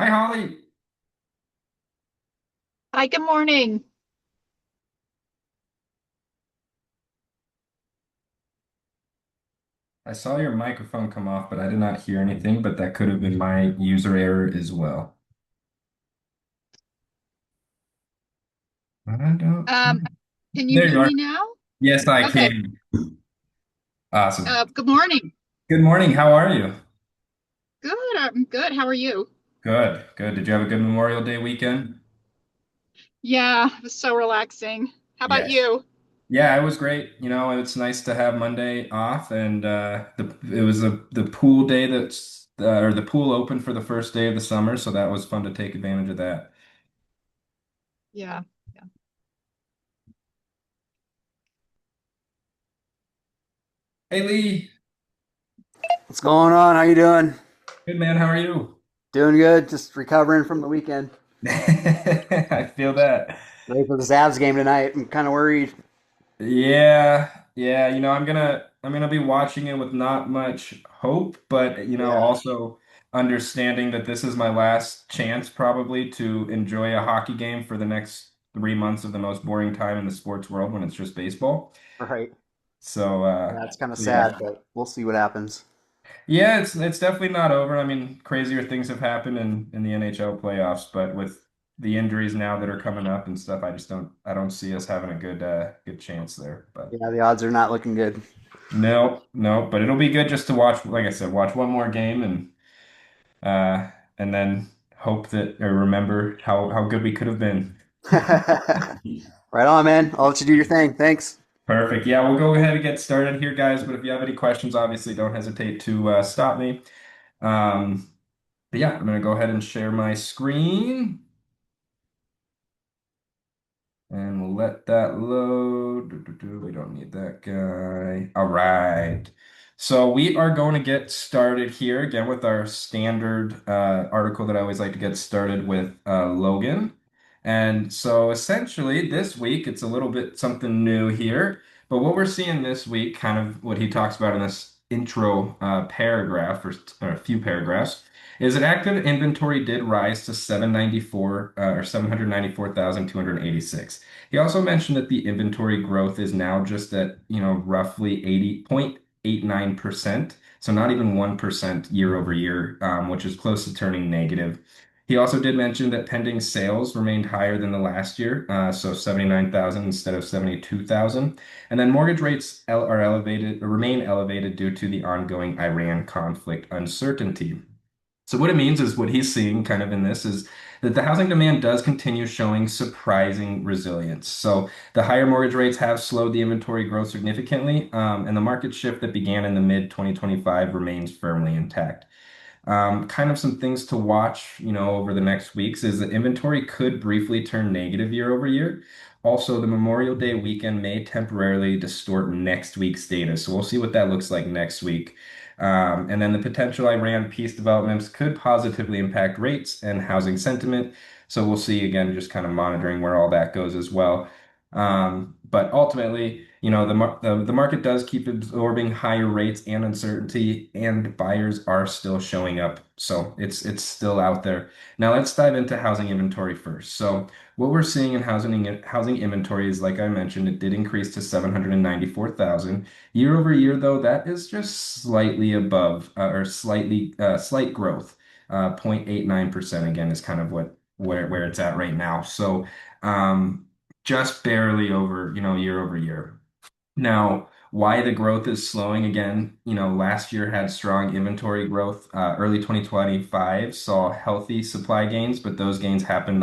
Hi, Holly. Hi, good morning. I saw your microphone come off, but I did not hear anything, but that could have been my user error as well. I don't. Um, can you There hear you are. me now? Yes, I Okay. can. Awesome. Good morning. Good morning. How are you? Good. I'm good. How are you? Good, good. Did you have a good Memorial Day weekend? Yeah, it was so relaxing. How about Yes. you? Yeah, it was great. It's nice to have Monday off, and it was the pool day or the pool opened for the first day of the summer, so that was fun to take advantage of that. Yeah. Yeah. Hey, Lee. What's going on? How you doing? Good man. How are you? Doing good. Just recovering from the weekend. I feel that. Ready for this Avs game tonight. I'm kind of worried. Yeah, yeah, I'm gonna be watching it with not much hope, but Yeah. also understanding that this is my last chance probably to enjoy a hockey game for the next 3 months of the most boring time in the sports world when it's just baseball. Right. So Yeah, it's kind of so yeah. sad, but we'll see what happens. Yeah, it's definitely not over. I mean, crazier things have happened in the NHL playoffs, but with the injuries now that are coming up and stuff, I don't see us having a good chance there. But Yeah, the odds are not looking good. no, no, but it'll be good just to watch, like I said, watch one more game and then hope that or remember how good we could have been. Right on, man. I'll let you do your thing. Thanks. Perfect. Yeah, we'll go ahead and get started here, guys. But if you have any questions, obviously don't hesitate to stop me. Um, but yeah, I'm gonna go ahead and share my screen. And we'll let that load. We don't need that guy. All right. So we are going to get started here again with our standard article that I always like to get started with Logan. And so essentially this week it's a little bit something new here. But what we're seeing this week, kind of what he talks about in this intro paragraph or a few paragraphs, is that active inventory did rise to 794 or 794,286. He also mentioned that the inventory growth is now just at, roughly 80.89%. So not even 1% year over year, which is close to turning negative. He also did mention that pending sales remained higher than the last year, so 79,000 instead of 72,000. And then mortgage rates are elevated, or remain elevated due to the ongoing Iran conflict uncertainty. So what it means is what he's seeing kind of in this is that the housing demand does continue showing surprising resilience. So the higher mortgage rates have slowed the inventory growth significantly, and the market shift that began in the mid 2025 remains firmly intact. Kind of some things to watch, over the next weeks is that inventory could briefly turn negative year over year. Also, the Memorial Day weekend may temporarily distort next week's data. So we'll see what that looks like next week. And then the potential Iran peace developments could positively impact rates and housing sentiment. So we'll see again, just kind of monitoring where all that goes as well. But ultimately, the market does keep absorbing higher rates and uncertainty, and buyers are still showing up. So it's still out there. Now let's dive into housing inventory first. So what we're seeing in housing inventory is, like I mentioned, it did increase to 794,000 year over year. Though that is just slightly above or slight growth. 0.89% again is kind of where it's at right now. So. Um, just barely over, year over year. Now, why the growth is slowing again, last year had strong inventory growth. Early 2025 saw healthy supply gains, but those gains happened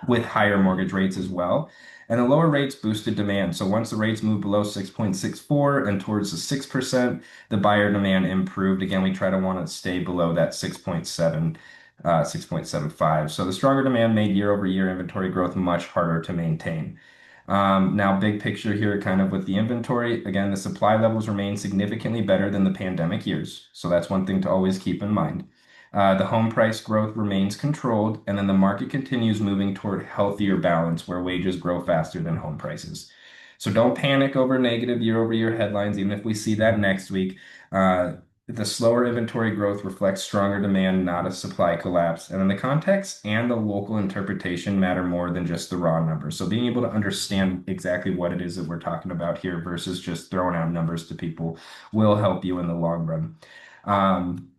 with higher mortgage rates as well. And the lower rates boosted demand. So once the rates moved below 6.64 and towards the 6%, the buyer demand improved. Again, we try to want to stay below that 6.7, 6.75. So the stronger demand made year over year inventory growth much harder to maintain. Now, big picture here, kind of with the inventory, again, the supply levels remain significantly better than the pandemic years. So that's one thing to always keep in mind. The home price growth remains controlled, and then the market continues moving toward healthier balance where wages grow faster than home prices. So don't panic over negative year over year headlines, even if we see that next week. Uh, The slower inventory growth reflects stronger demand, not a supply collapse. And then the context and the local interpretation matter more than just the raw numbers. So being able to understand exactly what it is that we're talking about here versus just throwing out numbers to people will help you in the long run. Um,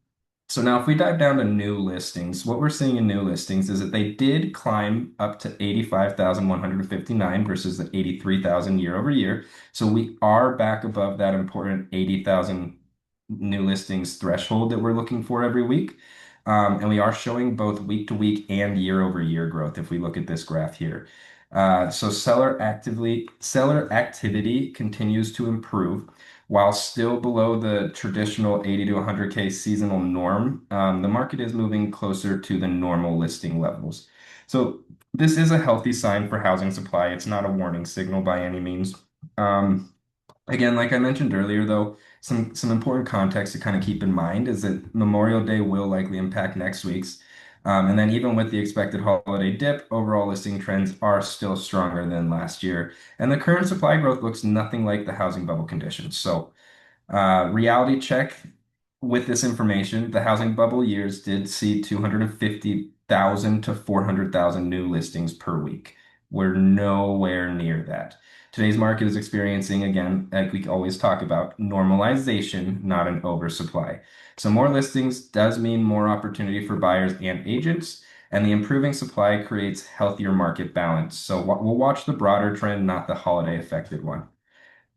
so now if we dive down to new listings, what we're seeing in new listings is that they did climb up to 85,159 versus the 83,000 year over year. So we are back above that important 80,000 new listings threshold that we're looking for every week. And we are showing both week to week and year over year growth if we look at this graph here. So seller activity continues to improve. While still below the traditional 80 to 100K seasonal norm, the market is moving closer to the normal listing levels. So this is a healthy sign for housing supply. It's not a warning signal by any means. Um, Again, like I mentioned earlier, though, some important context to kind of keep in mind is that Memorial Day will likely impact next week's. And then even with the expected holiday dip, overall listing trends are still stronger than last year. And the current supply growth looks nothing like the housing bubble conditions. So reality check with this information, the housing bubble years did see 250,000 to 400,000 new listings per week. We're nowhere near that. Today's market is experiencing, again, like we always talk about, normalization, not an oversupply. So more listings does mean more opportunity for buyers and agents, and the improving supply creates healthier market balance. So we'll watch the broader trend, not the holiday affected one.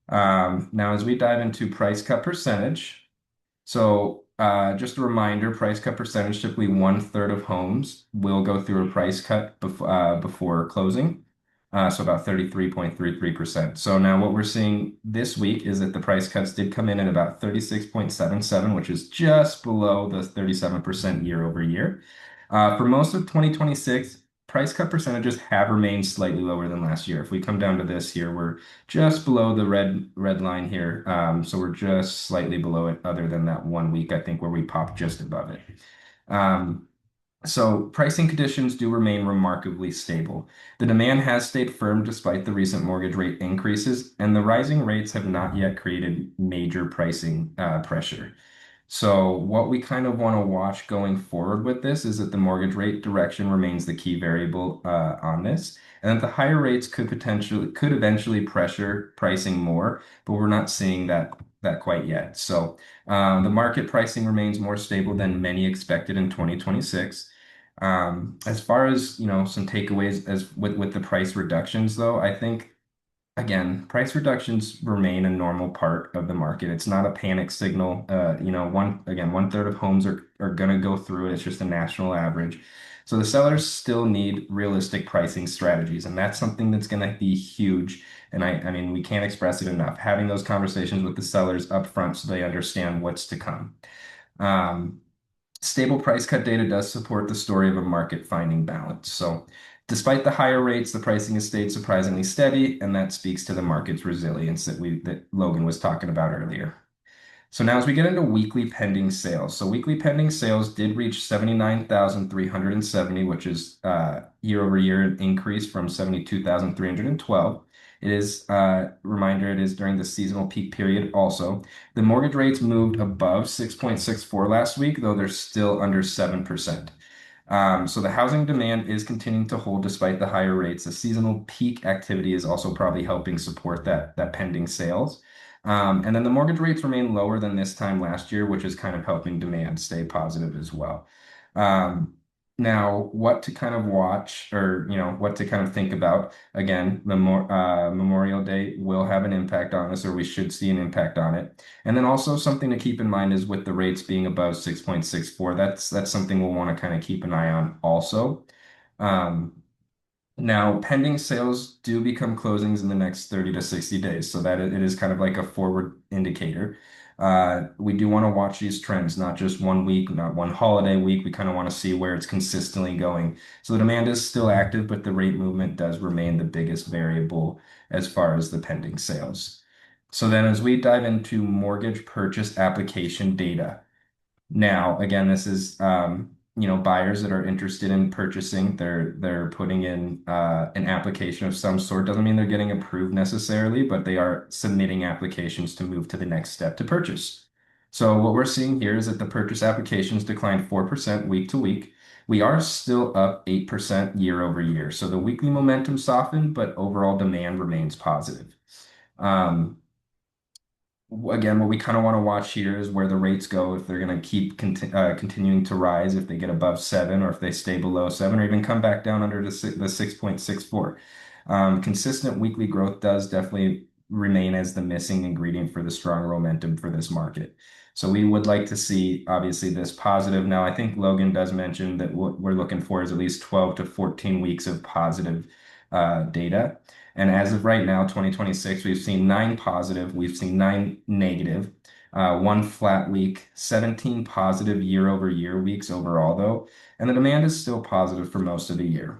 Now, as we dive into price cut percentage, so just a reminder, price cut percentage, typically 1/3 of homes will go through a price cut before closing. So about 33.33%. So now what we're seeing this week is that the price cuts did come in at about 36.77, which is just below the 37% year over year. For most of 2026, price cut percentages have remained slightly lower than last year. If we come down to this here, we're just below the red line here. So we're just slightly below it, other than that 1 week, I think, where we popped just above it. Um, so pricing conditions do remain remarkably stable. The demand has stayed firm despite the recent mortgage rate increases, and the rising rates have not yet created major pricing pressure. So what we kind of want to watch going forward with this is that the mortgage rate direction remains the key variable on this, and that the higher rates could eventually pressure pricing more, but we're not seeing that quite yet. So the market pricing remains more stable than many expected in 2026. As far as some takeaways as with the price reductions, though, I think again, price reductions remain a normal part of the market. It's not a panic signal. 1/3 of homes are going to go through it. It's just a national average. So the sellers still need realistic pricing strategies, and that's something that's going to be huge. And I mean, we can't express it enough. Having those conversations with the sellers up front so they understand what's to come. Um, Stable price cut data does support the story of a market finding balance. So, despite the higher rates, the pricing has stayed surprisingly steady, and that speaks to the market's resilience that Logan was talking about earlier. So now as we get into weekly pending sales. So weekly pending sales did reach 79,370, which is year over year an increase from 72,312. It is reminder it is during the seasonal peak period also. The mortgage rates moved above 6.64 last week, though they're still under 7%. So the housing demand is continuing to hold despite the higher rates. The seasonal peak activity is also probably helping support that pending sales. And then the mortgage rates remain lower than this time last year, which is kind of helping demand stay positive as well. Um, Now, what to kind of watch or what to kind of think about. Again, Memorial Day will have an impact on us, or we should see an impact on it. And then also something to keep in mind is with the rates being above 6.64, that's something we'll want to kind of keep an eye on also. Um, Now, pending sales do become closings in the next 30 to 60 days, so that it is kind of like a forward indicator. We do want to watch these trends, not just 1 week, not one holiday week. We kind of want to see where it's consistently going. So the demand is still active, but the rate movement does remain the biggest variable as far as the pending sales. So then as we dive into mortgage purchase application data. Now, again, this is buyers that are interested in purchasing. They're putting in an application of some sort. Doesn't mean they're getting approved necessarily, but they are submitting applications to move to the next step to purchase. So what we're seeing here is that the purchase applications declined 4% week to week. We are still up 8% year over year. So the weekly momentum softened, but overall demand remains positive. Um, Again, what we kind of want to watch here is where the rates go, if they're going to keep continuing to rise, if they get above 7, or if they stay below 7, or even come back down under the 6.64. Consistent weekly growth does definitely remain as the missing ingredient for the strong momentum for this market. So we would like to see, obviously, this positive. Now, I think Logan does mention that what we're looking for is at least 12 to 14 weeks of positive data. And as of right now, 2026, we've seen 9 positive, we've seen 9 negative, 1 flat week, 17 positive year over year weeks overall, though. And the demand is still positive for most of the year.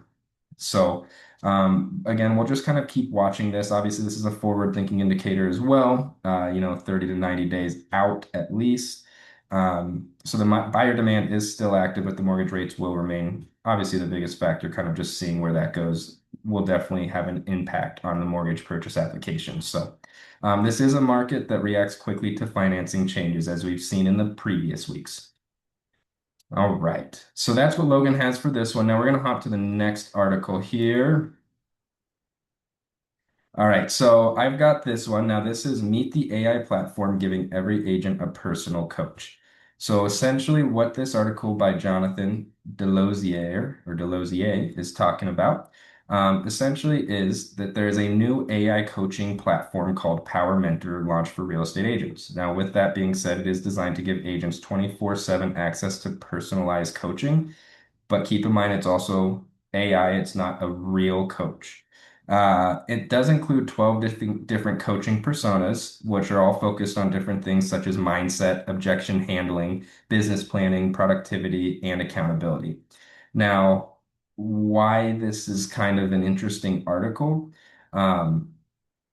So, again, we'll just kind of keep watching this. Obviously, this is a forward-thinking indicator as well, 30 to 90 days out at least. So the buyer demand is still active, but the mortgage rates will remain obviously the biggest factor. Kind of just seeing where that goes will definitely have an impact on the mortgage purchase application. So this is a market that reacts quickly to financing changes, as we've seen in the previous weeks. All right, so that's what Logan has for this one. Now we're going to hop to the next article here. All right, so I've got this one. Now, this is Meet the AI Platform Giving Every Agent a Personal Coach. So, essentially, what this article by Jonathan Delosier is talking about, essentially, is that there is a new AI coaching platform called Power Mentor launched for real estate agents. Now, with that being said, it is designed to give agents 24/7 access to personalized coaching, but keep in mind it's also AI, it's not a real coach. It does include 12 different coaching personas, which are all focused on different things such as mindset, objection handling, business planning, productivity, and accountability. Now, why this is kind of an interesting article. Um,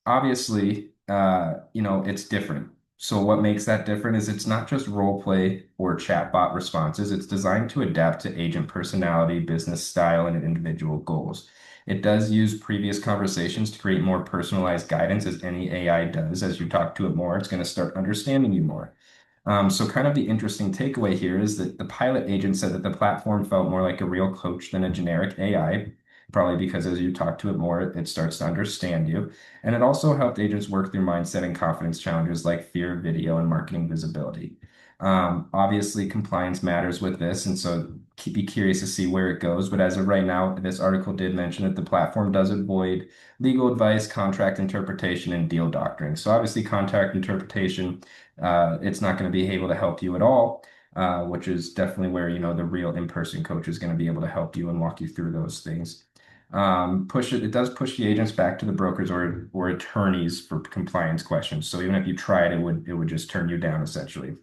Obviously, it's different. So what makes that different is it's not just role play or chatbot responses. It's designed to adapt to agent personality, business style, and individual goals. It does use previous conversations to create more personalized guidance, as any AI does. As you talk to it more, it's going to start understanding you more. So kind of the interesting takeaway here is that the pilot agent said that the platform felt more like a real coach than a generic AI, probably because as you talk to it more, it starts to understand you. And it also helped agents work through mindset and confidence challenges like fear, video, and marketing visibility. Obviously, compliance matters with this, and so be curious to see where it goes. But as of right now, this article did mention that the platform does avoid legal advice, contract interpretation, and deal doctoring. So obviously, contract interpretation, it's not going to be able to help you at all, which is definitely where, the real in-person coach is going to be able to help you and walk you through those things. It does push the agents back to the brokers or attorneys for compliance questions. So even if you tried, it would just turn you down essentially.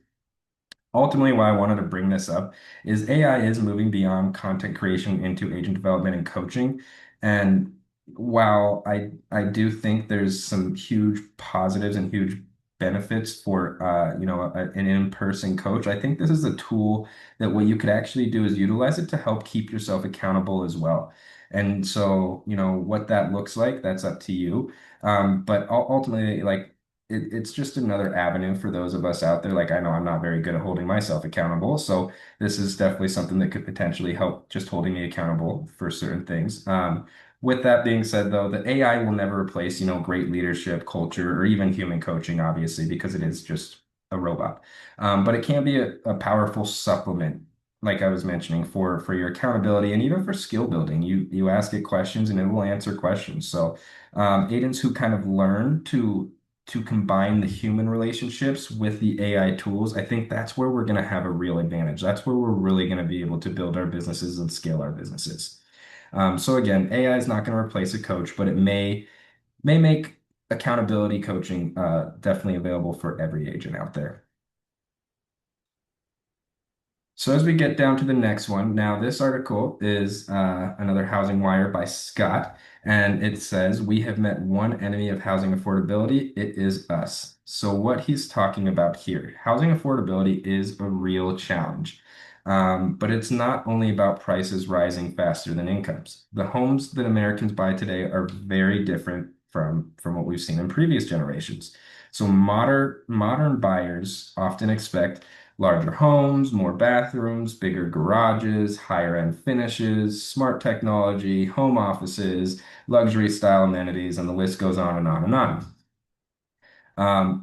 Ultimately, why I wanted to bring this up is AI is moving beyond content creation into agent development and coaching. And while I do think there's some huge positives and huge benefits for an in-person coach, I think this is a tool that what you could actually do is utilize it to help keep yourself accountable as well. And so, what that looks like, that's up to you. But ultimately, like it's just another avenue for those of us out there. Like, I know I'm not very good at holding myself accountable, so this is definitely something that could potentially help just holding me accountable for certain things. With that being said, though, the AI will never replace, great leadership, culture, or even human coaching, obviously, because it is just a robot. But it can be a powerful supplement, like I was mentioning, for your accountability and even for skill building. You ask it questions and it will answer questions. So agents who kind of learn to combine the human relationships with the AI tools, I think that's where we're going to have a real advantage. That's where we're really going to be able to build our businesses and scale our businesses. So again, AI is not going to replace a coach, but it may make accountability coaching definitely available for every agent out there. So as we get down to the next one, now this article is another Housing Wire by Scott, and it says, "We have met one enemy of housing affordability. It is us." So what he's talking about here, housing affordability is a real challenge. But it's not only about prices rising faster than incomes. The homes that Americans buy today are very different from what we've seen in previous generations. So modern buyers often expect larger homes, more bathrooms, bigger garages, higher end finishes, smart technology, home offices, luxury style amenities, and the list goes on and on and on.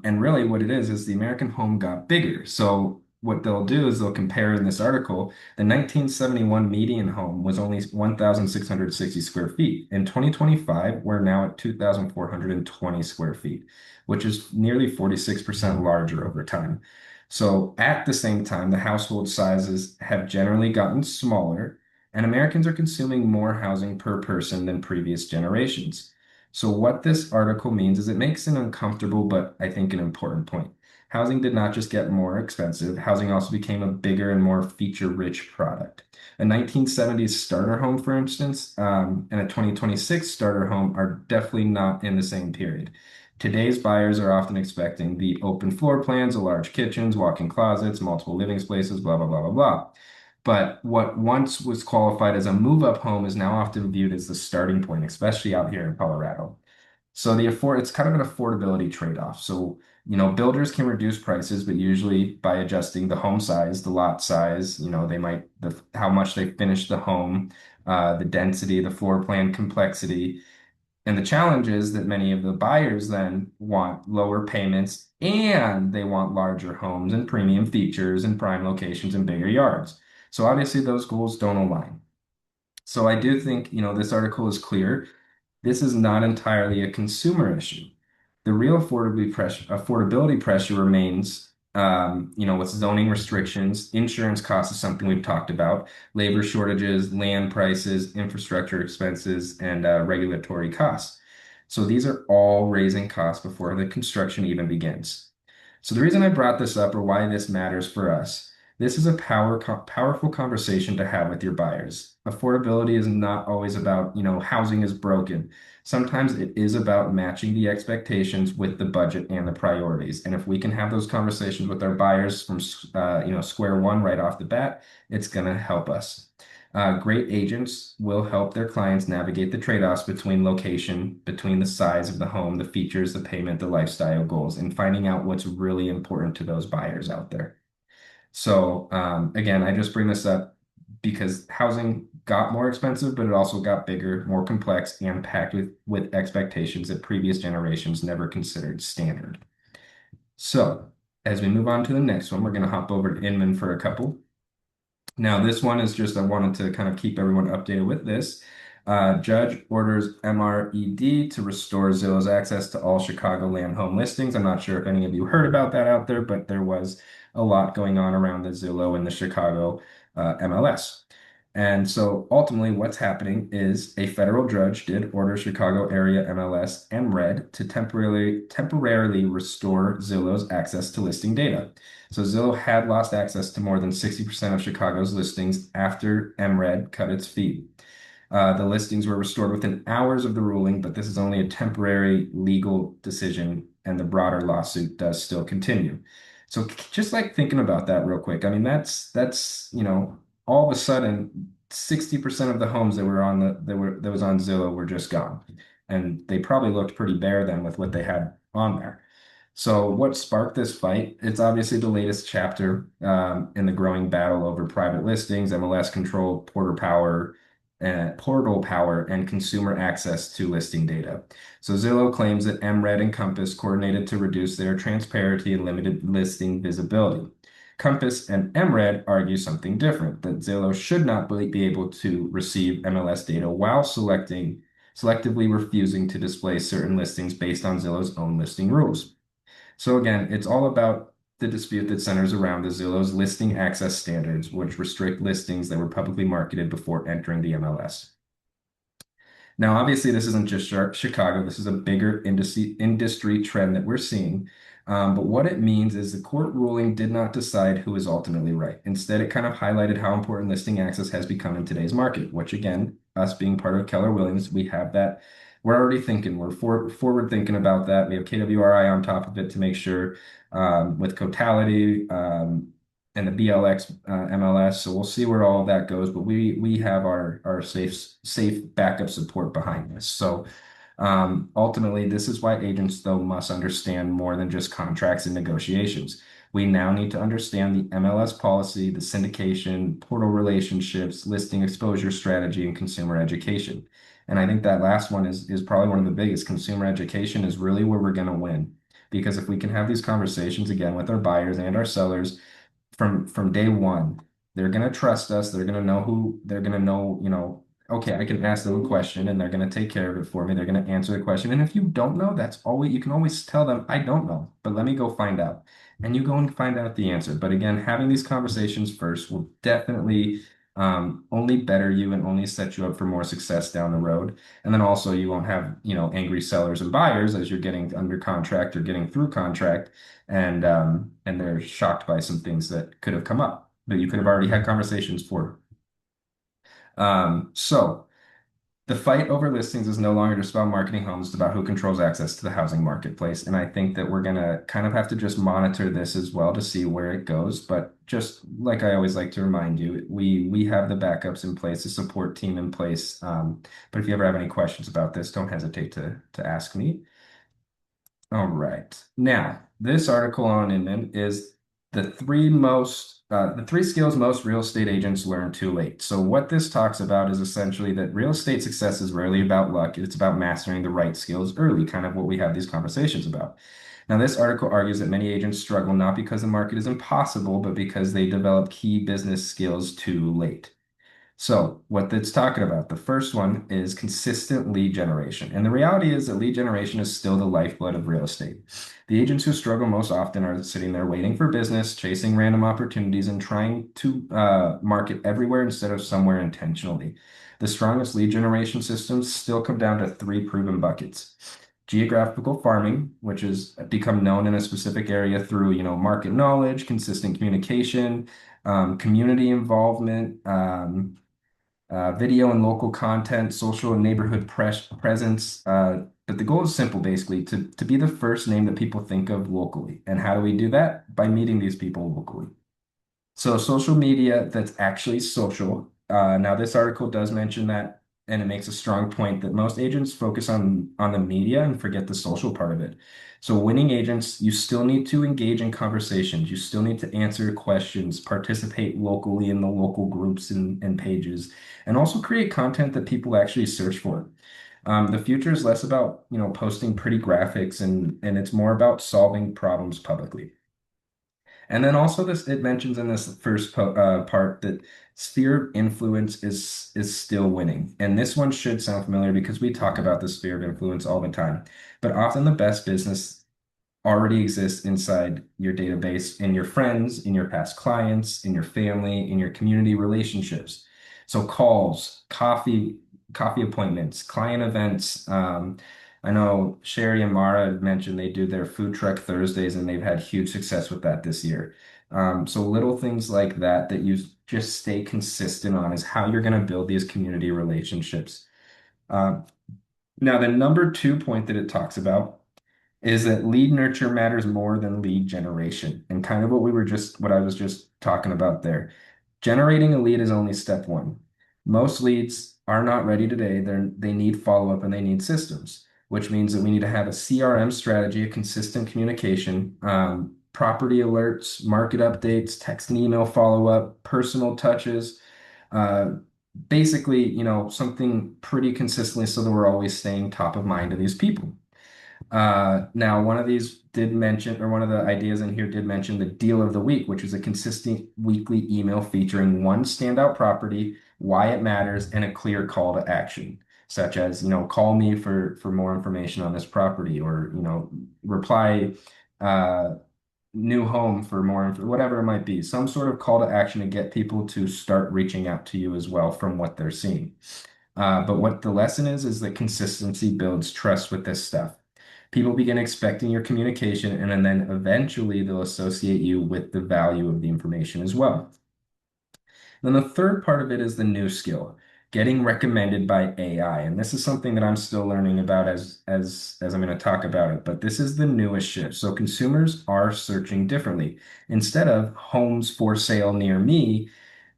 And really, what it is the American home got bigger. So what they'll do is they'll compare in this article, the 1971 median home was only 1,660 square feet. In 2025, we're now at 2,420 square feet, which is nearly 46% larger over time. So at the same time, the household sizes have generally gotten smaller, and Americans are consuming more housing per person than previous generations. So what this article means is it makes an uncomfortable, but I think an important point. Housing did not just get more expensive, housing also became a bigger and more feature-rich product. A 1970s starter home, for instance, and a 2026 starter home are definitely not in the same period. Today's buyers are often expecting the open floor plans, the large kitchens, walk-in closets, multiple living spaces, blah, blah, blah, blah, blah. But what once was qualified as a move-up home is now often viewed as the starting point, especially out here in Colorado. So it's kind of an affordability trade-off. So, builders can reduce prices, but usually by adjusting the home size, the lot size, they might how much they finish the home, the density, the floor plan complexity. And the challenge is that many of the buyers then want lower payments and they want larger homes and premium features and prime locations and bigger yards. So obviously those goals don't align. So I do think, this article is clear. This is not entirely a consumer issue. The real affordability pressure remains, with zoning restrictions, insurance costs is something we've talked about, labor shortages, land prices, infrastructure expenses, and regulatory costs. So these are all raising costs before the construction even begins. So the reason I brought this up or why this matters for us, this is a powerful conversation to have with your buyers. Affordability is not always about, housing is broken. Sometimes it is about matching the expectations with the budget and the priorities. And if we can have those conversations with our buyers from, square one right off the bat, it's going to help us. Great agents will help their clients navigate the trade-offs between location, between the size of the home, the features, the payment, the lifestyle goals, and finding out what's really important to those buyers out there. So again, I just bring this up because housing got more expensive, but it also got bigger, more complex, and packed with expectations that previous generations never considered standard. So as we move on to the next one, we're going to hop over to Inman for a couple. Now, this one is just, I wanted to kind of keep everyone updated with this. Judge orders MRED to restore Zillow's access to all Chicagoland home listings. I'm not sure if any of you heard about that out there, but there was a lot going on around the Zillow and the Chicago MLS. And so ultimately, what's happening is a federal judge did order Chicago area MLS MRED to temporarily restore Zillow's access to listing data. So Zillow had lost access to more than 60% of Chicago's listings after MRED cut its feed. The listings were restored within hours of the ruling, but this is only a temporary legal decision, and the broader lawsuit does still continue. So just like thinking about that real quick, I mean that's all of a sudden 60% of the homes that were that was on Zillow were just gone, and they probably looked pretty bare then with what they had on there. So what sparked this fight? It's obviously the latest chapter in the growing battle over private listings, MLS control, portal power, and consumer access to listing data. So Zillow claims that MRED and Compass coordinated to reduce their transparency and limited listing visibility. Compass and MRED argue something different, that Zillow should not be able to receive MLS data while selectively refusing to display certain listings based on Zillow's own listing rules. So again, it's all about the dispute that centers around the Zillow's listing access standards, which restrict listings that were publicly marketed before entering the MLS. Now, obviously, this isn't just Chicago. This is a bigger industry trend that we're seeing. But what it means is the court ruling did not decide who is ultimately right. Instead, it kind of highlighted how important listing access has become in today's market, which again, us being part of Keller Williams, we have that. We're already thinking, we're forward thinking about that. We have KWRI on top of it to make sure with Cotality and the BLX MLS. So we'll see where all of that goes. But we have our safe backup support behind this. So Ultimately, this is why agents, though, must understand more than just contracts and negotiations. We now need to understand the MLS policy, the syndication, portal relationships, listing exposure strategy, and consumer education. And I think that last one is probably one of the biggest. Consumer education is really where we're going to win. Because if we can have these conversations again with our buyers and our sellers from day one, they're gonna trust us. They're gonna know who they're gonna know, okay, I can ask them a question and they're gonna take care of it for me. They're gonna answer the question. And if you don't know, that's always you can always tell them, I don't know, but let me go find out. And you go and find out the answer. But again, having these conversations first will definitely only better you and only set you up for more success down the road. And then also you won't have, angry sellers and buyers as you're getting under contract or getting through contract and they're shocked by some things that could have come up that you could have already had conversations for. So the fight over listings is no longer just about marketing homes, it's about who controls access to the housing marketplace. And I think that we're gonna kind of have to just monitor this as well to see where it goes. But just like I always like to remind you, we have the backups in place, the support team in place. But if you ever have any questions about this, don't hesitate to ask me. All right. Now, this article on Inman is the three skills most real estate agents learn too late. So what this talks about is essentially that real estate success is rarely about luck. It's about mastering the right skills early, kind of what we have these conversations about. Now, this article argues that many agents struggle not because the market is impossible, but because they develop key business skills too late. So, what it's talking about, the first one is consistent lead generation. And the reality is that lead generation is still the lifeblood of real estate. The agents who struggle most often are sitting there waiting for business, chasing random opportunities, and trying to market everywhere instead of somewhere intentionally. The strongest lead generation systems still come down to three proven buckets. Geographical farming, which has become known in a specific area through, market knowledge, consistent communication, community involvement, video and local content, social and neighborhood presence. But the goal is simple, basically, to be the first name that people think of locally. And how do we do that? By meeting these people locally. So social media that's actually social. Now, this article does mention that, and it makes a strong point that most agents focus on the media and forget the social part of it. So winning agents, you still need to engage in conversations. You still need to answer questions, participate locally in the local groups and pages, and also create content that people actually search for. The future is less about, posting pretty graphics and it's more about solving problems publicly. And then also this it mentions in this first part that sphere of influence is still winning. And this one should sound familiar because we talk about the sphere of influence all the time. But often the best business already exists inside your database, in your friends, in your past clients, in your family, in your community relationships. So calls, coffee appointments, client events. I know Sherry and Mara had mentioned they do their food truck Thursdays and they've had huge success with that this year. So little things like that that you just stay consistent on is how you're going to build these community relationships. Uh, Now, the number two point that it talks about is that lead nurture matters more than lead generation. And kind of what I was just talking about there. Generating a lead is only step one. Most leads are not ready today. They need follow-up and they need systems, which means that we need to have a CRM strategy, a consistent communication, property alerts, market updates, text and email follow-up, personal touches, uh, basically, something pretty consistently so that we're always staying top of mind to these people. Now, one of these did mention, or one of the ideas in here did mention the deal of the week, which is a consistent weekly email featuring one standout property, why it matters, and a clear call to action, such as, call me for more information on this property, or, reply new home for more, whatever it might be, some sort of call to action to get people to start reaching out to you as well from what they're seeing. But what the lesson is that consistency builds trust with this stuff. People begin expecting your communication, and then eventually they'll associate you with the value of the information as well. Then the third part of it is the new skill, getting recommended by AI. And this is something that I'm still learning about as I'm going to talk about it. But this is the newest shift. So consumers are searching differently. Instead of homes for sale near me,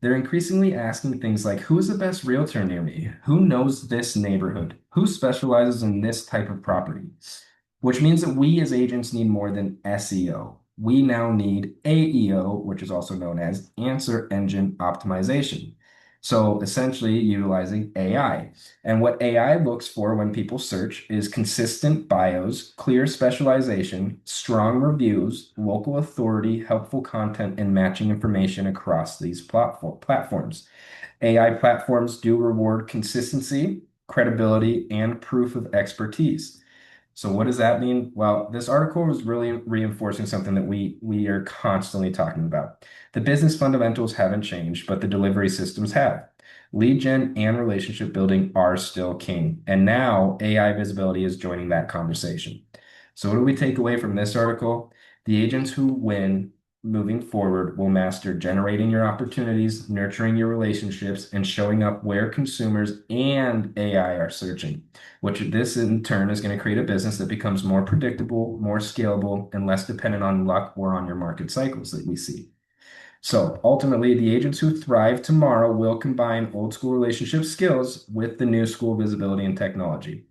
They're increasingly asking things like, who's the best realtor near me? Who knows this neighborhood? Who specializes in this type of property? Which means that we as agents need more than SEO. We now need AEO, which is also known as answer engine optimization. So essentially utilizing AI. And what AI looks for when people search is consistent bios, clear specialization, strong reviews, local authority, helpful content, and matching information across these platforms. AI platforms do reward consistency, credibility, and proof of expertise. So what does that mean? Well, this article was really reinforcing something that we are constantly talking about. The business fundamentals haven't changed, but the delivery systems have. Lead gen and relationship building are still king, and now AI visibility is joining that conversation. So what do we take away from this article? The agents who win moving forward will master generating your opportunities, nurturing your relationships, and showing up where consumers and AI are searching, which this in turn is going to create a business that becomes more predictable, more scalable, and less dependent on luck or on your market cycles that we see. So ultimately, the agents who thrive tomorrow will combine old school relationship skills with the new school visibility and technology.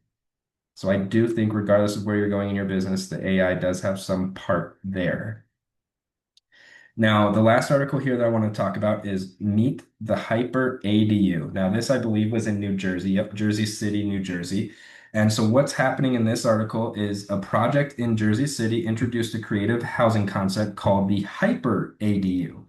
So I do think, regardless of where you're going in your business, the AI does have some part there. Now, the last article here that I want to talk about is Meet the Hyper ADU. Now, this I believe was in New Jersey, yep, Jersey City, New Jersey. And so what's happening in this article is a project in Jersey City introduced a creative housing concept called the Hyper ADU.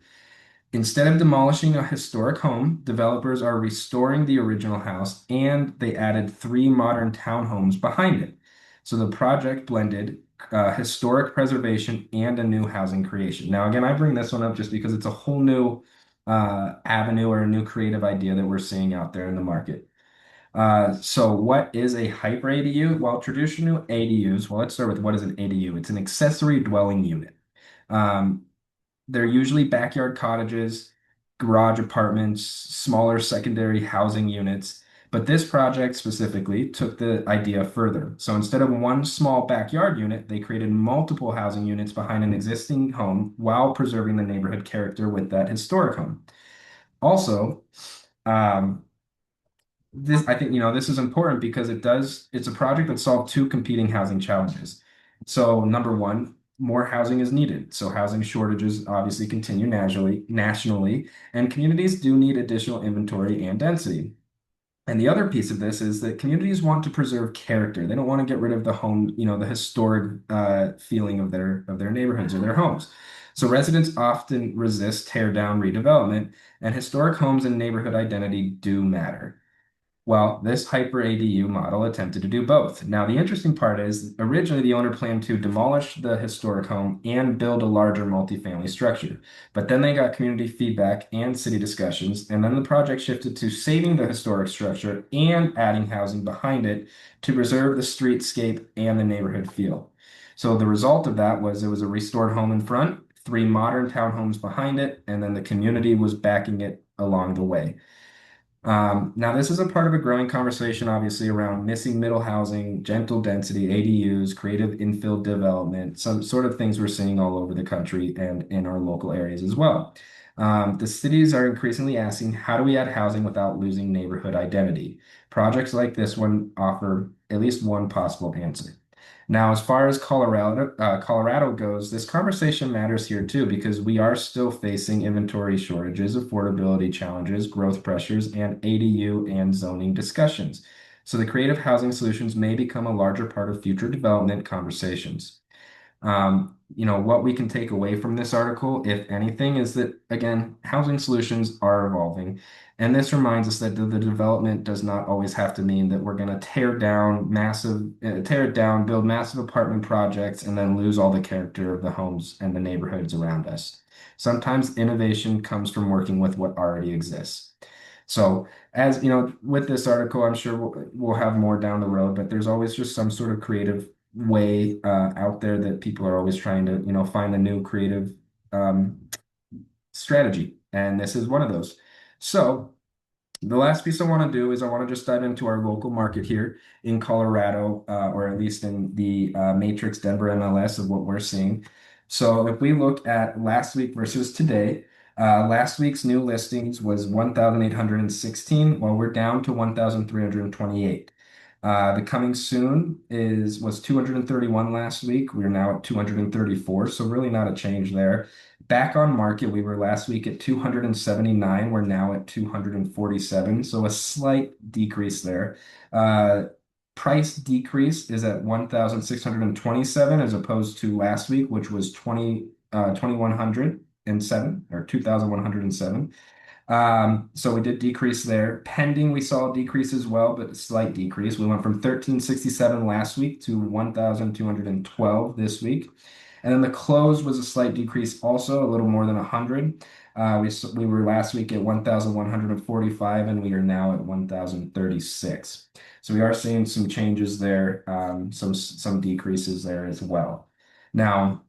Instead of demolishing a historic home, developers are restoring the original house and they added three modern townhomes behind it. So the project blended historic preservation and a new housing creation. Now, again, I bring this one up just because it's a whole new avenue or a new creative idea that we're seeing out there in the market. So what is a hyper ADU? Well, traditional ADUs, well, let's start with what is an ADU? It's an accessory dwelling unit. Um, they're usually backyard cottages, garage apartments, smaller secondary housing units. But this project specifically took the idea further. So instead of one small backyard unit, they created multiple housing units behind an existing home while preserving the neighborhood character with that historic home. Also, um, this I think this is important because it's a project that solved two competing housing challenges. So number one, more housing is needed. So housing shortages obviously continue nationally, and communities do need additional inventory and density. And the other piece of this is that communities want to preserve character. They don't want to get rid of the home, the historic feeling of their neighborhoods or their homes. So residents often resist tear down redevelopment, and historic homes and neighborhood identity do matter. Well, this hyper ADU model attempted to do both. Now, the interesting part is originally the owner planned to demolish the historic home and build a larger multifamily structure. But then they got community feedback and city discussions, and then the project shifted to saving the historic structure and adding housing behind it to preserve the streetscape and the neighborhood feel. So the result of that was it was a restored home in front, three modern townhomes behind it, and then the community was backing it along the way. Now, this is a part of a growing conversation, obviously, around missing middle housing, gentle density, ADUs, creative infill development, some sort of things we're seeing all over the country and in our local areas as well. The cities are increasingly asking, how do we add housing without losing neighborhood identity? Projects like this one offer at least one possible answer. Now, as far as Colorado goes, this conversation matters here too because we are still facing inventory shortages, affordability challenges, growth pressures, and ADU and zoning discussions. So the creative housing solutions may become a larger part of future development conversations. What we can take away from this article, if anything, is that, again, housing solutions are evolving. And this reminds us that the development does not always have to mean that we're going to tear it down, build massive apartment projects, and then lose all the character of the homes and the neighborhoods around us. Sometimes innovation comes from working with what already exists. So, as you know, with this article, I'm sure we'll have more down the road, but there's always just some sort of creative way out there that people are always trying to, find a new creative strategy. And this is one of those. So the last piece I want to do is I want to just dive into our local market here in Colorado, or at least in the Matrix Denver MLS of what we're seeing. So if we look at last week versus today, Last week's new listings was 1,816, while we're down to 1,328. The coming soon was 231 last week. We're now at 234, so really not a change there. Back on market, we were last week at 279. We're now at 247, so a slight decrease there. Uh, Price decrease is at 1,627 as opposed to last week, which was 2,107 or 2,107. So we did decrease there. Pending, we saw a decrease as well, but a slight decrease. We went from 1367 last week to 1,212 this week. And then the close was a slight decrease, also a little more than 100. We were last week at 1,145, and we are now at 1,036. So we are seeing some changes there, some decreases there as well. Now,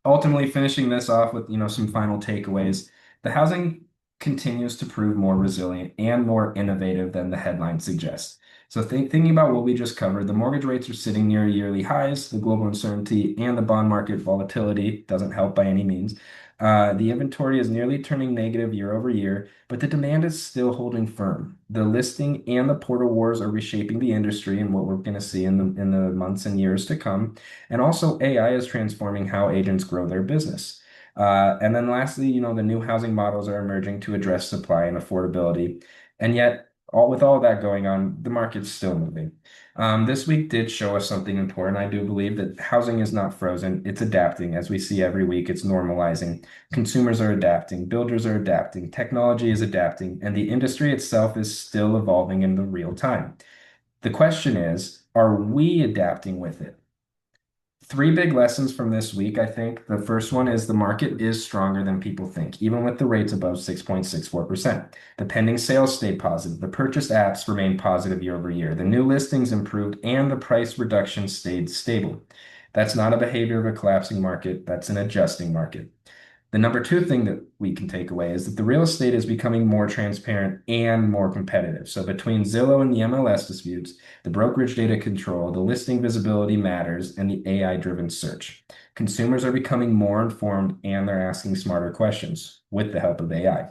ultimately finishing this off with some final takeaways. The housing continues to prove more resilient and more innovative than the headline suggests. So thinking about what we just covered, the mortgage rates are sitting near yearly highs, the global uncertainty and the bond market volatility doesn't help by any means. The inventory is nearly turning negative year over year, but the demand is still holding firm. The listing and the portal wars are reshaping the industry and what we're going to see in the months and years to come. And also, AI is transforming how agents grow their business. And then lastly, the new housing models are emerging to address supply and affordability. And yet, with all that going on, the market's still moving. This week did show us something important. I do believe that housing is not frozen, it's adapting. As we see every week, it's normalizing. Consumers are adapting, builders are adapting, technology is adapting, and the industry itself is still evolving in the real time. The question is, are we adapting with it? Three big lessons from this week, I think. The first one is the market is stronger than people think, even with the rates above 6.64%. The pending sales stayed positive. The purchased apps remained positive year over year. The new listings improved and the price reduction stayed stable. That's not a behavior of a collapsing market, that's an adjusting market. The number two thing that we can take away is that the real estate is becoming more transparent and more competitive. So between Zillow and the MLS disputes, the brokerage data control, the listing visibility matters, and the AI-driven search, consumers are becoming more informed and they're asking smarter questions with the help of AI.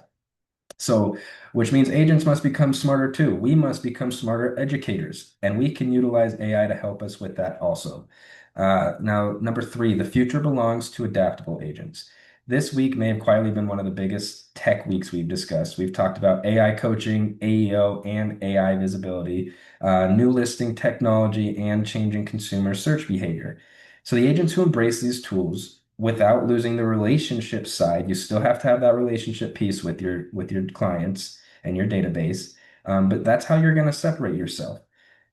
So, which means agents must become smarter too. We must become smarter educators, and we can utilize AI to help us with that also. Now, number three, the future belongs to adaptable agents. This week may have quietly been one of the biggest tech weeks we've discussed. We've talked about AI coaching, AEO, and AI visibility, new listing technology, and changing consumer search behavior. So the agents who embrace these tools without losing the relationship side, you still have to have that relationship piece with your clients and your database. But that's how you're going to separate yourself.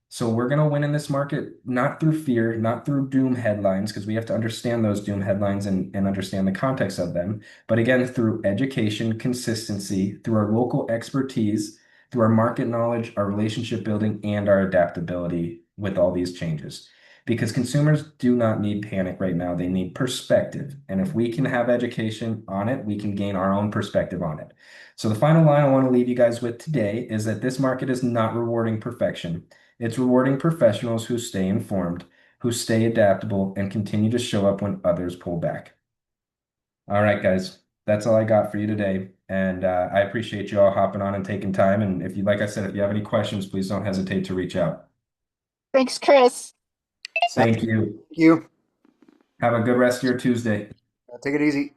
So we're going to win in this market, not through fear, not through doom headlines, because we have to understand those doom headlines and understand the context of them. But again, through education, consistency, through our local expertise, through our market knowledge, our relationship building, and our adaptability with all these changes. Because consumers do not need panic right now. They need perspective. And if we can have education on it, we can gain our own perspective on it. So the final line I want to leave you guys with today is that this market is not rewarding perfection. It's rewarding professionals who stay informed, who stay adaptable, and continue to show up when others pull back. All right, guys, that's all I got for you today. And I appreciate you all hopping on and taking time. And if you, like I said, if you have any questions, please don't hesitate to reach out. Thanks, Chris. Thank Thank you. you. Have a good rest of your Tuesday. Take it easy.